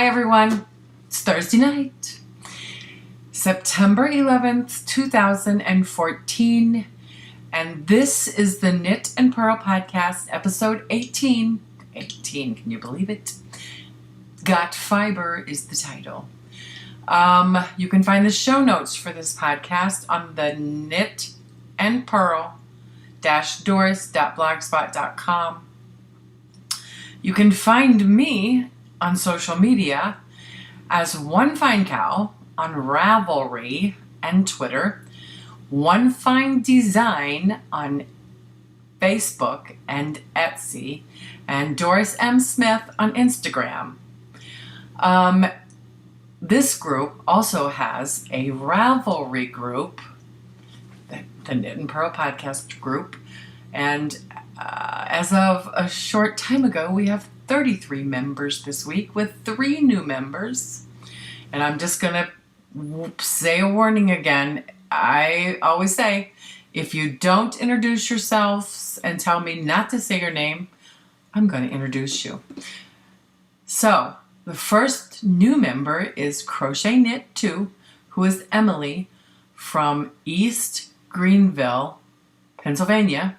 Hi everyone, it's Thursday night, September 11th, 2014, and this is the Knit and Purl Podcast, episode 18. 18, can you believe it? Got Fiber is the title. You can find the show notes for this podcast on the Knit and Purl-Doris.blogspot.com. You can find me on social media as One Fine Cow on Ravelry and Twitter, One Fine Design on Facebook and Etsy, and Doris M. Smith on Instagram. This group also has a Ravelry group, the Knit and Purl Podcast group, and as of a short time ago, we have 33 members this week with 3 new members. And I'm just going to say a warning again. I always say, if you don't introduce yourselves and tell me not to say your name, I'm going to introduce you. So, the first new member is Crochet Knit 2, who is Emily from East Greenville, Pennsylvania.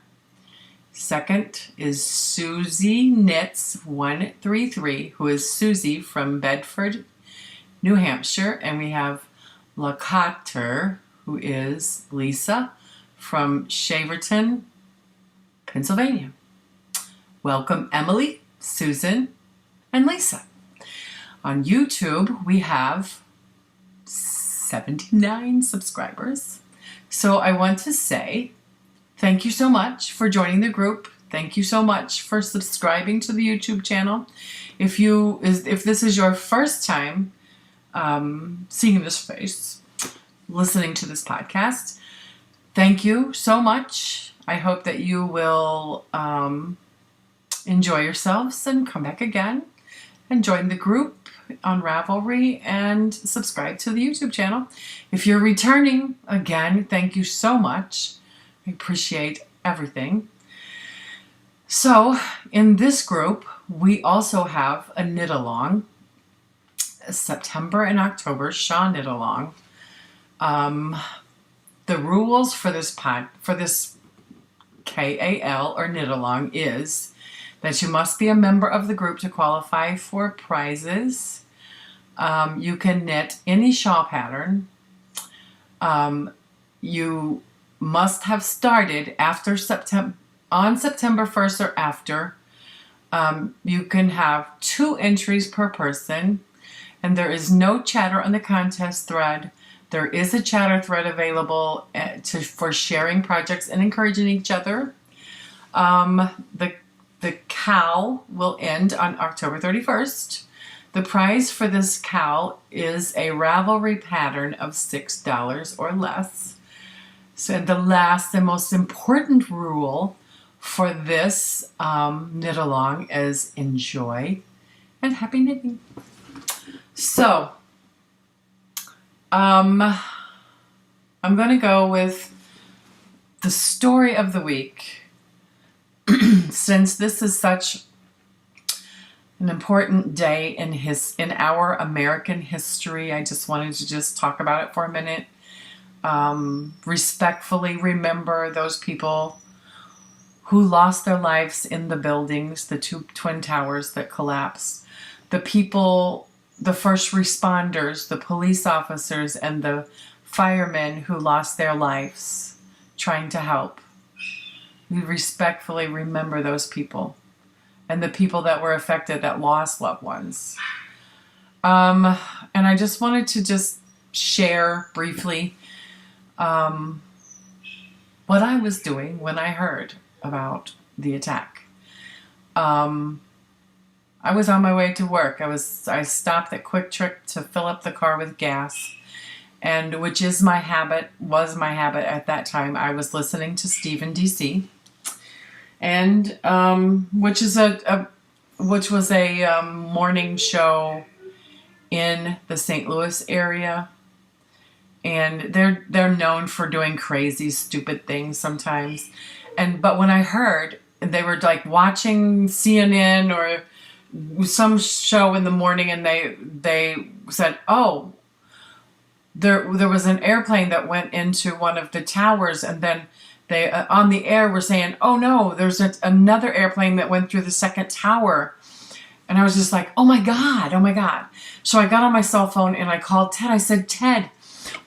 Second is Susie Knits 133, who is Susie from Bedford, New Hampshire. And we have Lacotter, who is Lisa from Shaverton, Pennsylvania. Welcome, Emily, Susan, and Lisa. On YouTube, we have 79 subscribers. So I want to say thank you so much for joining the group. Thank you so much for subscribing to the YouTube channel. If this is your first time seeing this face, listening to this podcast, thank you so much. I hope that you will enjoy yourselves and come back again and join the group on Ravelry and subscribe to the YouTube channel. If you're returning, again, thank you so much. I appreciate everything. So, in this group, we also have a knit along, September and October Shaw knit along. The rules for this KAL or knit along is that you must be a member of the group to qualify for prizes. You can knit any shawl pattern. You must have started on September 1st or after. You can have 2 entries per person, and there is no chatter on the contest thread. There is a chatter thread available for sharing projects and encouraging each other. The cowl will end on October 31st. The prize for this cowl is a Ravelry pattern of $6 or less. So the last and most important rule for this knit along is enjoy and happy knitting. So, I'm going to go with the story of the week. Since this is such an important day in our American history, I just wanted to talk about it for a minute. Respectfully remember those people who lost their lives in the buildings, the 2 twin towers that collapsed, the people, the first responders, the police officers, and the firemen who lost their lives trying to help. We respectfully remember those people and the people that were affected that lost loved ones. And I just wanted to share briefly what I was doing when I heard about the attack. I was on my way to work. I stopped at Quick Trip to fill up the car with gas, and which was my habit at that time. I was listening to Stephen DC, and which was a morning show in the St. Louis area. And they're known for doing crazy, stupid things sometimes. But when I heard they were like watching CNN or some show in the morning, and they said, oh, there was an airplane that went into one of the towers, and then they on the air were saying, oh no, there's another airplane that went through the second tower. And I was just like, oh my God, oh my God. So I got on my cell phone and I called Ted. I said, Ted,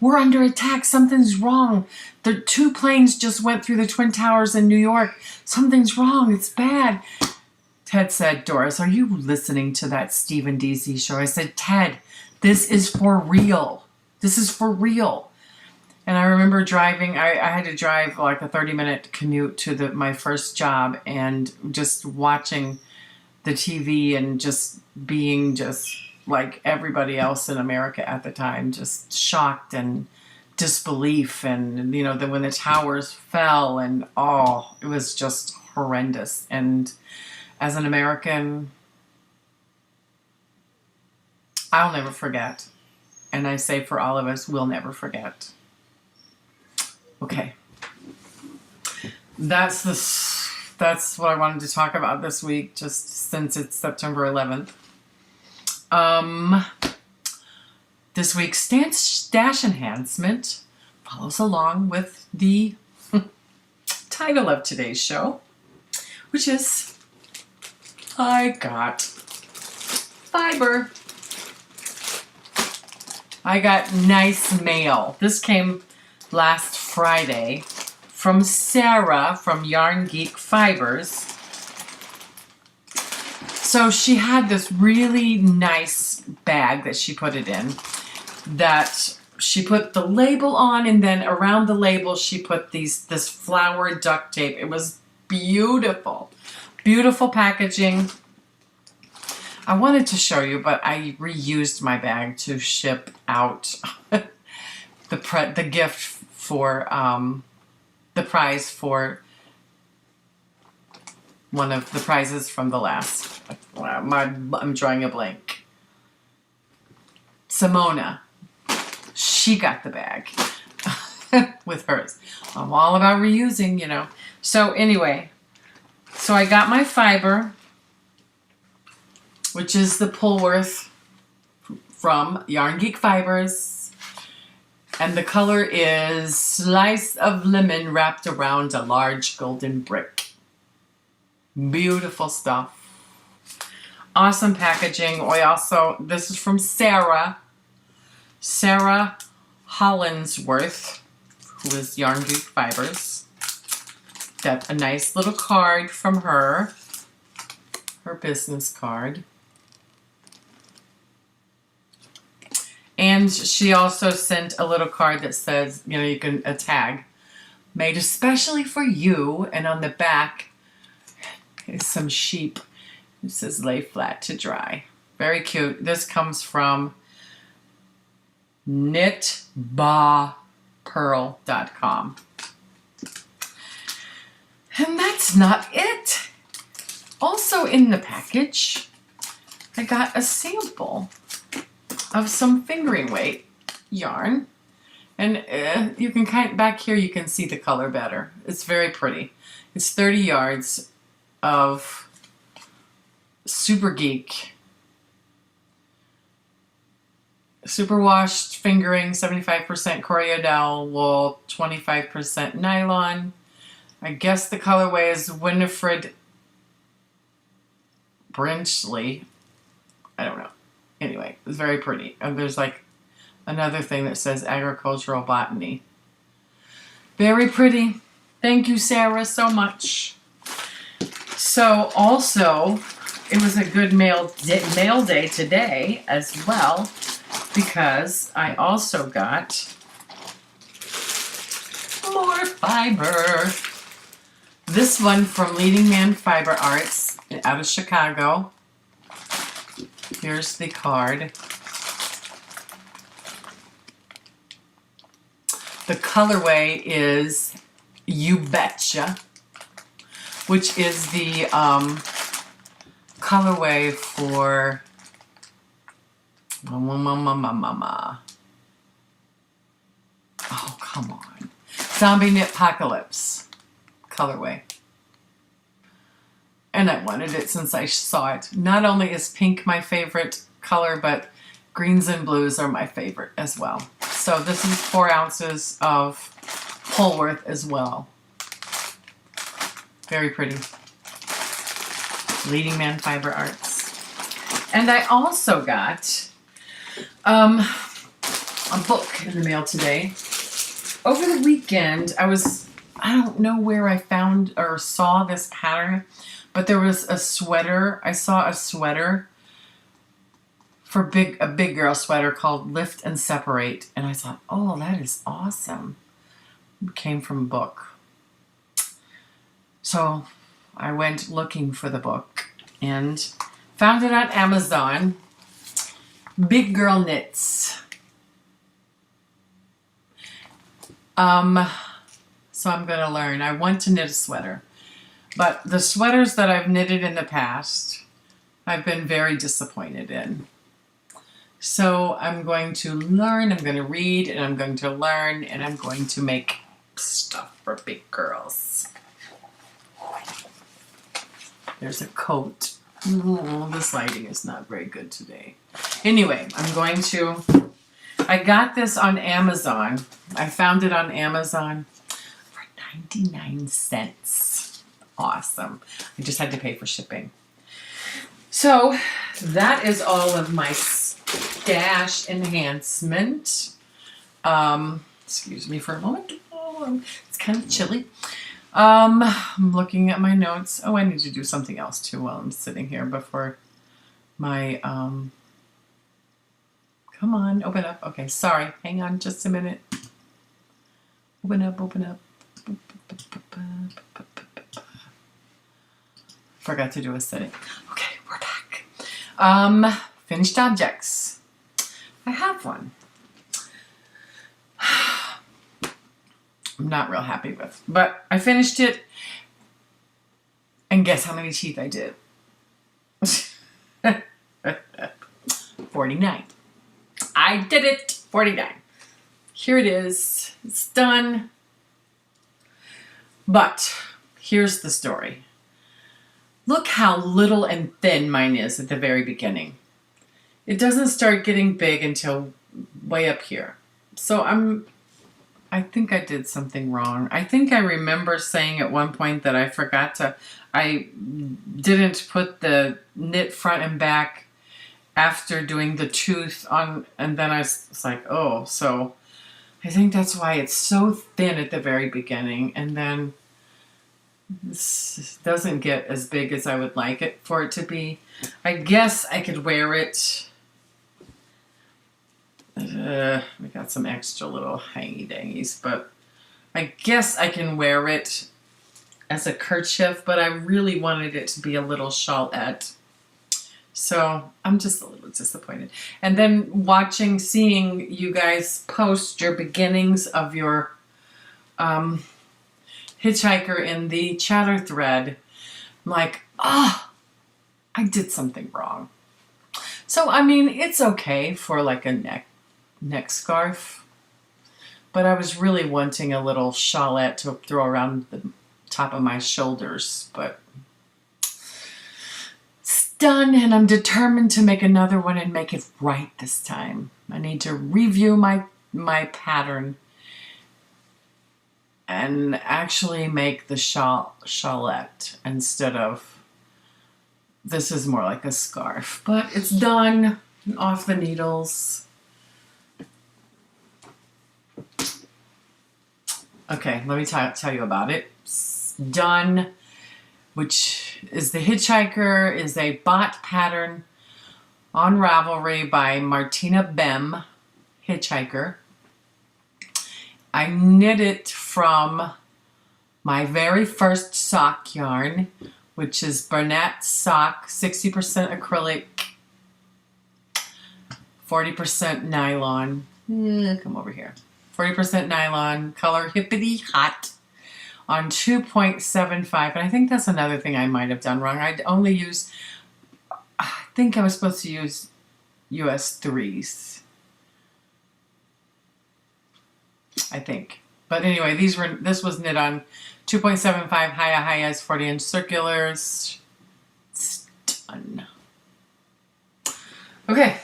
we're under attack. Something's wrong. The 2 planes just went through the Twin Towers in New York. Something's wrong. It's bad. Ted said, Doris, are you listening to that Stephen DC show? I said, Ted, this is for real. This is for real. And I remember driving, I had to drive like a 30-minute commute to my first job, and just watching the TV and just being just like everybody else in America at the time, just shocked and disbelief. And, when the towers fell, and it was just horrendous. And as an American, I'll never forget. And I say for all of us, we'll never forget. Okay. That's what I wanted to talk about this week, just since it's September 11th. This week's stash enhancement follows along with the title of today's show, which is I Got Fiber. I got nice mail. This came last Friday from Sarah from Yarn Geek Fibers. So she had this really nice bag that she put it in, that she put the label on, and then around the label she put this flower duct tape. It was beautiful. Beautiful packaging. I wanted to show you, but I reused my bag to ship out the gift for the prize for one of the prizes from the last. I'm drawing a blank. Simona. She got the bag with hers. I'm all about reusing, So anyway, so I got my fiber, which is the Pullworth from Yarn Geek Fibers. And the color is Slice of Lemon wrapped around a large golden brick. Beautiful stuff. Awesome packaging. This is from Sarah Hollinsworth, who is Yarn Geek Fibers. Got a nice little card from her business card. And she also sent a little card that says, you can a tag, made especially for you. And on the back is some sheep. It says lay flat to dry. Very cute. This comes from knitbapearl.com. And that's not it. Also in the package, I got a sample of some fingering weight yarn. And you can back here you can see the color better. It's very pretty. It's 30 yards of Super Geek superwashed fingering, 75% Coriadel wool, 25% nylon. I guess the colorway is Winifred Brinchley. I don't know. Anyway, it's very pretty. And there's like another thing that says agricultural botany. Very pretty. Thank you, Sarah, so much. So also, it was a good mail day today as well, because I also got more fiber. This one from Leading Man Fiber Arts out of Chicago. Here's the card. The colorway is You Betcha, which is the colorway for oh, come on. Zombie Knit Apocalypse colorway. And I wanted it since I saw it. Not only is pink my favorite color, but greens and blues are my favorite as well. So this is 4 ounces of Polworth as well. Very pretty. Leading Man Fiber Arts. And I also got a book in the mail today. Over the weekend, I don't know where I found or saw this pattern, but there was a sweater. I saw a sweater for a big girl sweater called Lift and Separate. And I thought, oh, that is awesome. It came from a book. So I went looking for the book and found it on Amazon. Big Girl Knits. So I'm going to learn. I want to knit a sweater. But the sweaters that I've knitted in the past, I've been very disappointed in. So I'm going to learn, I'm going to read, and I'm going to learn, and I'm going to make stuff for big girls. There's a coat. Oh, this lighting is not very good today. Anyway, I got this on Amazon. I found it on Amazon for 99 cents. Awesome. I just had to pay for shipping. So that is all of my stash enhancement. Excuse me for a moment. Oh, it's kind of chilly. I'm looking at my notes. Oh, I need to do something else too while I'm sitting here before my, come on, open up. Okay, sorry. Hang on just a minute. Open up, open up. Forgot to do a setting. Okay, we're back. Finished objects. I have one. I'm not real happy with, but I finished it. And guess how many teeth I did? 49. I did it. 49. Here it is. It's done. But here's the story. Look how little and thin mine is at the very beginning. It doesn't start getting big until way up here. So I think I did something wrong. I think I remember saying at one point that I didn't put the knit front and back after doing the tooth on, and then I was like, oh, so I think that's why it's so thin at the very beginning, and then this doesn't get as big as I would like it for it to be. I guess I could wear it. We got some extra little hangy dangies, but I guess I can wear it as a kerchief, but I really wanted it to be a little shawlette. So I'm just a little disappointed. And then seeing you guys post your beginnings of your hitchhiker in the chatter thread, I'm like, I did something wrong. So, I mean, it's okay for like a neck scarf, but I was really wanting a little shawlette to throw around the top of my shoulders, but it's done, and I'm determined to make another one and make it right this time. I need to review my pattern and actually make the shawlette instead of, this is more like a scarf, but it's done. Off the needles. Okay, let me tell you about it. It's done, which is the Hitchhiker, is a bot pattern on Ravelry by Martina Bem, Hitchhiker. I knit it from my very first sock yarn, which is Bernat sock, 60% acrylic, 40% nylon. Come over here. 40% nylon, color Hippity Hot on 2.75. And I think that's another thing I might have done wrong. I think I was supposed to use US 3s. I think. But anyway, this was knit on 2.75 Haya Hayas 40-inch circulars. ton. Okay.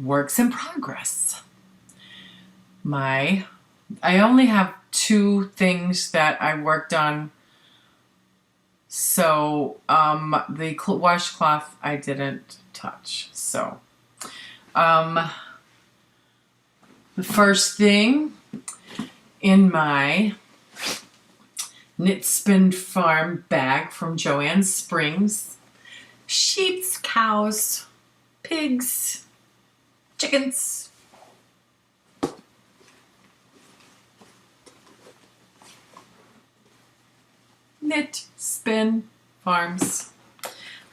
Works in progress. I only have 2 things that I worked on. So the washcloth I didn't touch. So the first thing in my Knit Spin Farm bag from Joanne Springs: sheeps, cows, pigs, chickens. Knit Spin Farms.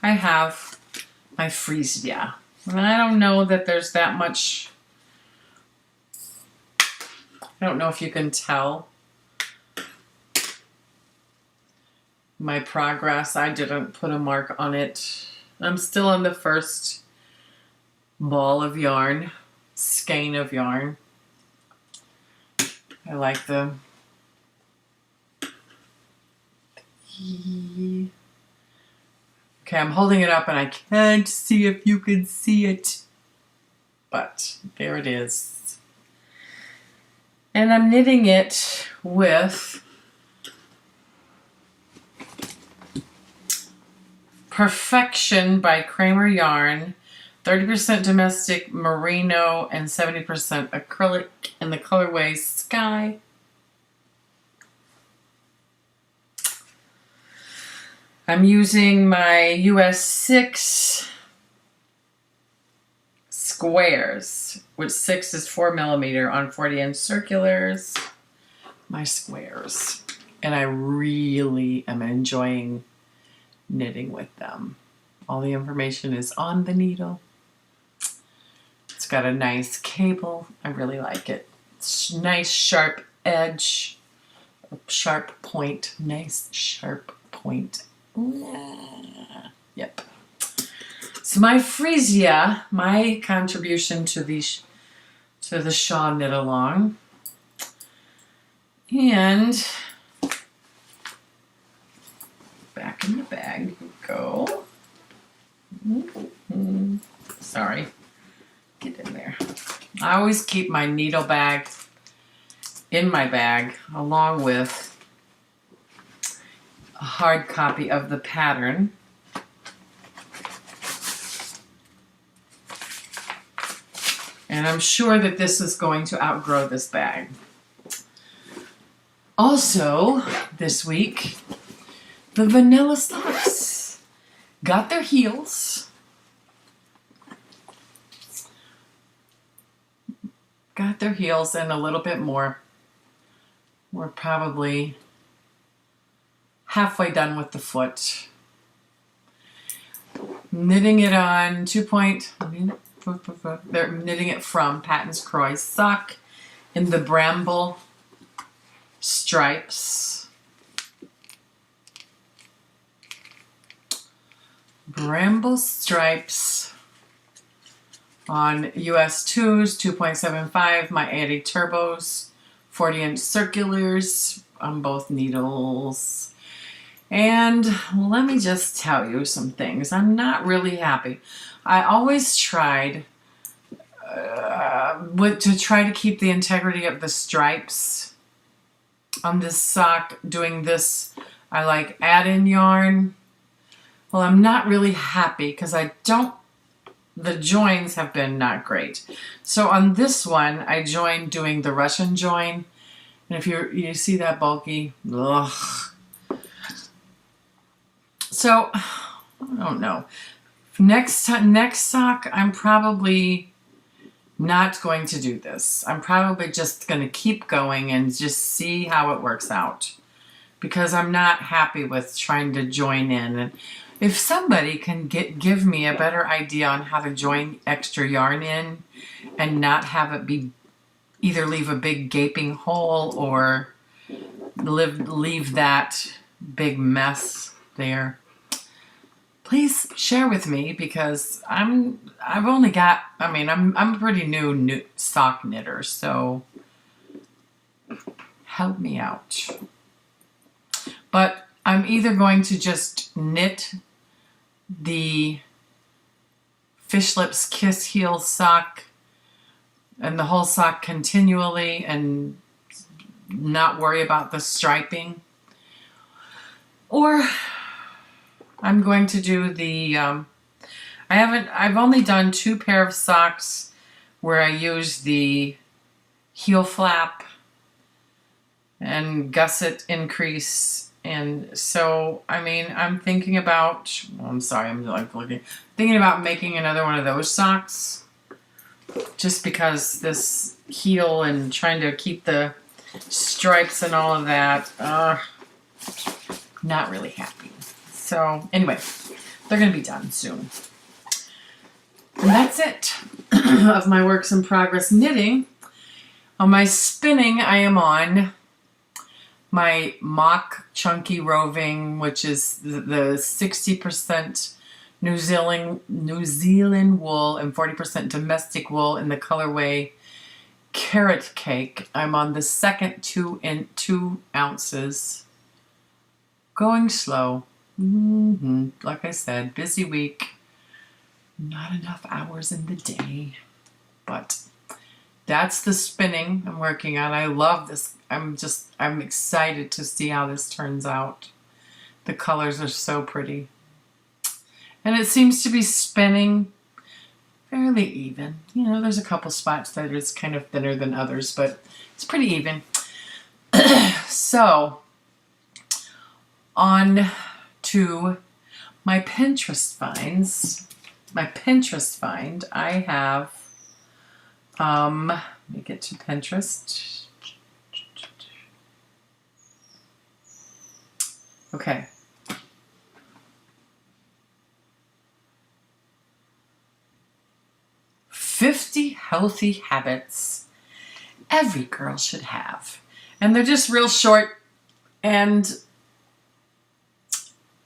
I have my freesia. And I don't know that there's that much. I don't know if you can tell my progress. I didn't put a mark on it. I'm still on the first ball of yarn, skein of yarn. I like the okay, I'm holding it up and I can't see if you can see it, but there it is. And I'm knitting it with Perfection by Kramer Yarn, 30% domestic merino and 70% acrylic in the colorway Sky. I'm using my US 6 squares, which 6 is 4mm on 40-inch circulars. My squares. And I really am enjoying knitting with them. All the information is on the needle. It's got a nice cable. I really like it. It's nice sharp edge, sharp point, nice sharp point. Yep. So my freesia, my contribution to the shawl knit along, and back in the bag you go. Sorry, get in there. I always keep my needle bag in my bag along with a hard copy of the pattern. And I'm sure that this is going to outgrow this bag. Also, this week, the vanilla socks got their heels. Got their heels and a little bit more. We're probably halfway done with the foot. Knitting it on they're knitting it from Patton's Croix sock in the bramble stripes. Bramble stripes on US 2s, 2.75, my 80 turbos, 40-inch circulars on both needles. And let me just tell you some things. I'm not really happy. I always tried to try to keep the integrity of the stripes on this sock. Doing this, I like add-in yarn. Well, I'm not really happy because the joins have been not great. So on this one, I joined doing the Russian join. And if you see that bulky, ugh. So, I don't know. Next sock, I'm probably not going to do this. I'm probably just going to keep going and just see how it works out. Because I'm not happy with trying to join in. And if somebody can give me a better idea on how to join extra yarn in and not have it be either leave a big gaping hole or leave that big mess there, please share with me, because I'm a pretty new sock knitter, so help me out. But I'm either going to just knit the Fish Lips Kiss Heel sock and the whole sock continually and not worry about the striping, or I'm going to do the I've only done 2 pair of socks where I use the heel flap and gusset increase. And so, I mean, I'm thinking about, I'm sorry, I'm like thinking about making another one of those socks, just because this heel and trying to keep the stripes and all of that, not really happy. So anyway, they're going to be done soon. And that's it of my works in progress knitting. On my spinning, I am on my mock chunky roving, which is the 60% New Zealand wool and 40% domestic wool in the colorway Carrot Cake. I'm on the second 2 ounces. Going slow. Like I said, busy week. Not enough hours in the day. But that's the spinning I'm working on. I love this. I'm excited to see how this turns out. The colors are so pretty. And it seems to be spinning fairly even. You know, there's a couple spots that it's kind of thinner than others, but it's pretty even. So, on to my Pinterest finds. My Pinterest find, I have, let me get to Pinterest. Okay. "50 healthy habits every girl should have." And they're just real short, and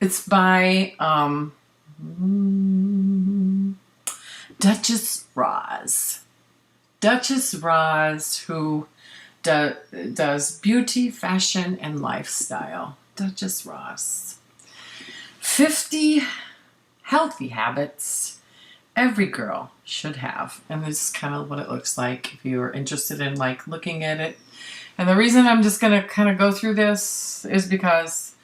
it's by Duchess Roz. Duchess Roz, who does beauty, fashion, and lifestyle. Duchess Roz. 50 healthy habits every girl should have. And this is kind of what it looks like if you're interested in like looking at it. And the reason I'm just going to kind of go through this is because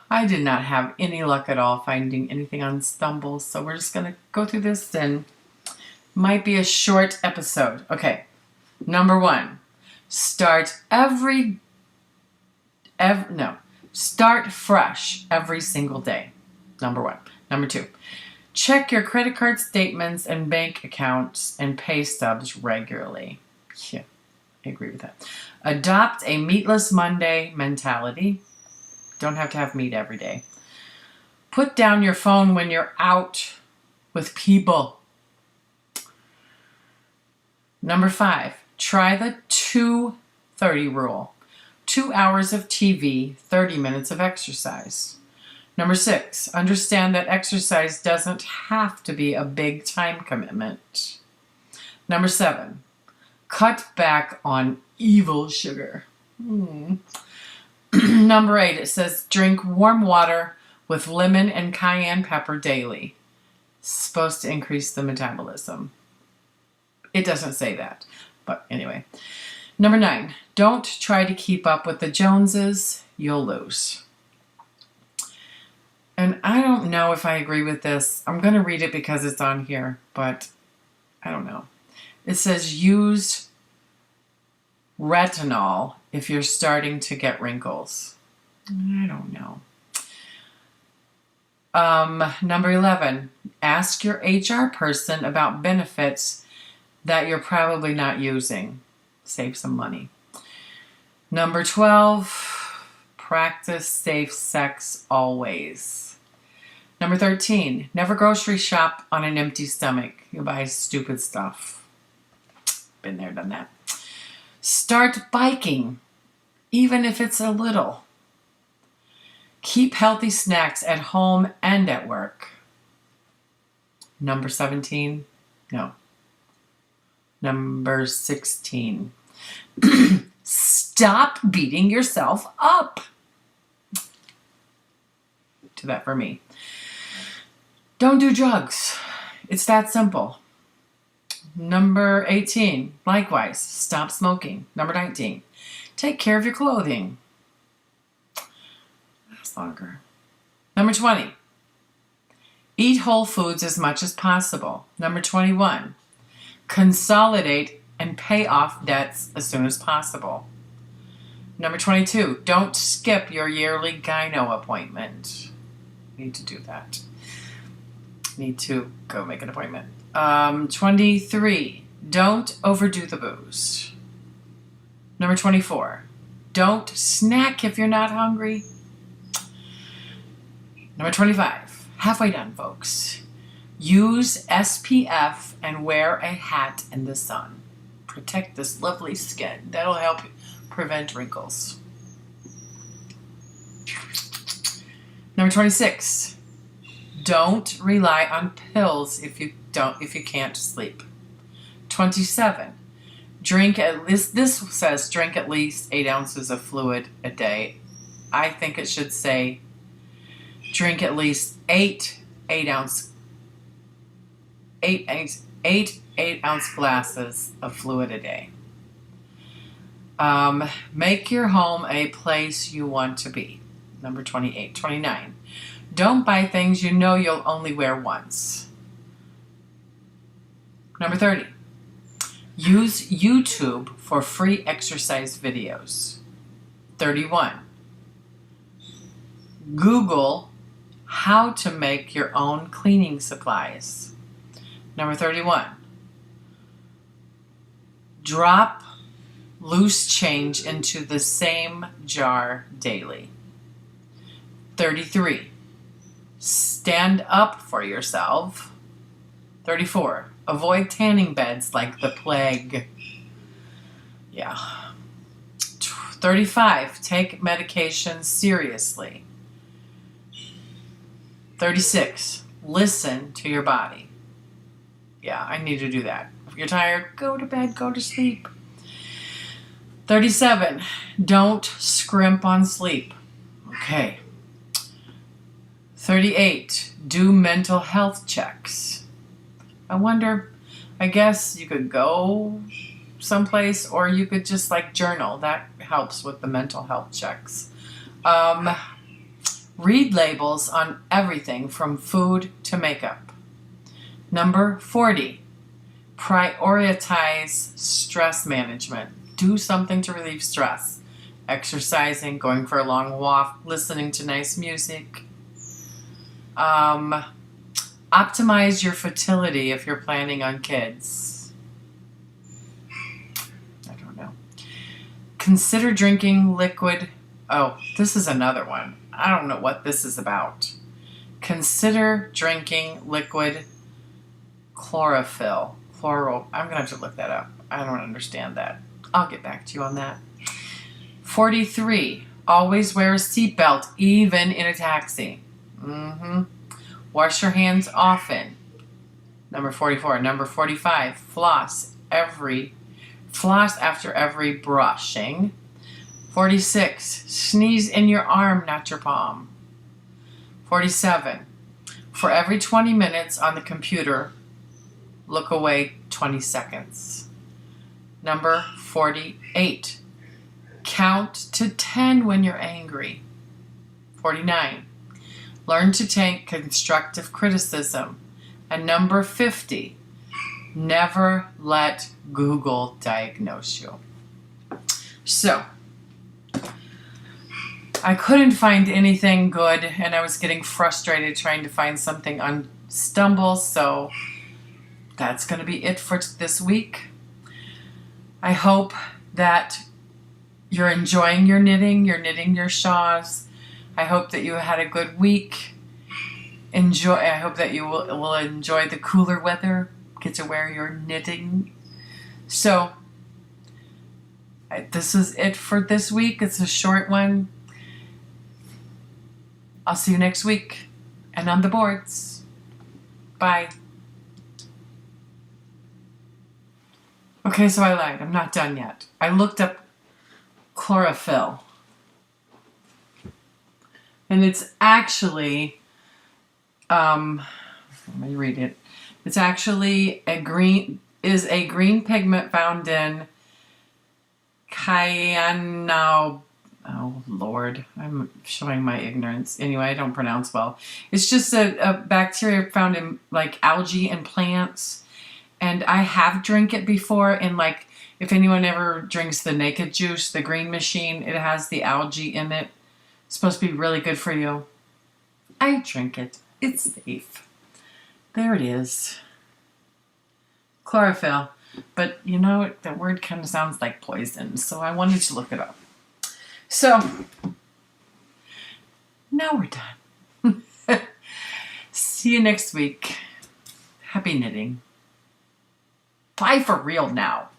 I did not have any luck at all finding anything on Stumble. So we're just going to go through this, and might be a short episode. Okay. Number 1, start start fresh every single day. Number 1. Number 2, check your credit card statements and bank accounts and pay stubs regularly. Yeah, I agree with that. Adopt a meatless Monday mentality. Don't have to have meat every day. Put down your phone when you're out with people. Number 5, try the 2:30 rule. 2 hours of TV, 30 minutes of exercise. Number 6, understand that exercise doesn't have to be a big time commitment. Number 7, cut back on evil sugar. Number 8, it says drink warm water with lemon and cayenne pepper daily. It's supposed to increase the metabolism. It doesn't say that, but anyway. Number 9, don't try to keep up with the Joneses. You'll lose. And I don't know if I agree with this. I'm going to read it because it's on here, but I don't know. It says use retinol if you're starting to get wrinkles. I don't know. Number 11, ask your HR person about benefits that you're probably not using. Save some money. Number 12, practice safe sex always. Number 13, never grocery shop on an empty stomach. You buy stupid stuff. Been there, done that. Start biking, even if it's a little. Keep healthy snacks at home and at work. Number 17, no. Number 16, stop beating yourself up. to that for me. Don't do drugs. It's that simple. Number 18, likewise, stop smoking. Number 19, take care of your clothing. That's longer. Number 20, eat whole foods as much as possible. Number 21, consolidate and pay off debts as soon as possible. Number 22, don't skip your yearly gyno appointment. Need to do that. Need to go make an appointment. 23, don't overdo the booze. Number 24, don't snack if you're not hungry. Number 25, halfway done, folks. Use SPF and wear a hat in the sun. Protect this lovely skin. That'll help prevent wrinkles. Number 26, don't rely on pills if you can't sleep. 27, drink at least, this says drink at least 8 ounces of fluid a day. I think it should say drink at least 8 ounce glasses of fluid a day. Make your home a place you want to be. Number 28. 29, don't buy things you know you'll only wear once. Number 30, use YouTube for free exercise videos. 31, Google how to make your own cleaning supplies. Number 31, drop loose change into the same jar daily. 33, stand up for yourself. 34, avoid tanning beds like the plague. Yeah. 35, take medication seriously. 36, listen to your body. Yeah, I need to do that. If you're tired, go to bed, go to sleep. 37, don't scrimp on sleep. Okay. 38, do mental health checks. I wonder, I guess you could go someplace or you could just journal. That helps with the mental health checks. Read labels on everything from food to makeup. Number 40, prioritize stress management. Do something to relieve stress. Exercising, going for a long walk, listening to nice music. Optimize your fertility if you're planning on kids. I don't know. Consider drinking liquid. Oh, this is another one. I don't know what this is about. Consider drinking liquid chlorophyll. I'm going to have to look that up. I don't understand that. I'll get back to you on that. 43. Always wear a seatbelt, even in a taxi. Wash your hands often. Number 44. Number 45. Floss after every brushing. 46. Sneeze in your arm, not your palm. 47. For every 20 minutes on the computer, look away 20 seconds. Number 48. Count to 10 when you're angry. 49. Learn to take constructive criticism. And number 50. Never let Google diagnose you. So, I couldn't find anything good, and I was getting frustrated trying to find something on Stumble, so that's going to be it for this week. I hope that you're enjoying your knitting, you're knitting your shawls. I hope that you had a good week. I hope that you will enjoy the cooler weather, get to wear your knitting. So, this is it for this week. It's a short one. I'll see you next week and on the boards. Bye. Okay, so I lied. I'm not done yet. I looked up chlorophyll. And it's actually, let me read it. It's actually a green pigment found in cyanobacteria. Oh, Lord, I'm showing my ignorance. Anyway, I don't pronounce well. It's just a bacteria found in like algae and plants. And I have drank it before. And like, if anyone ever drinks the Naked Juice, the green machine, it has the algae in it. It's supposed to be really good for you. I drink it. It's safe. There it is. Chlorophyll. But you know, that word kind of sounds like poison. So I wanted to look it up. So, now we're done. See you next week. Happy knitting. Bye for real now.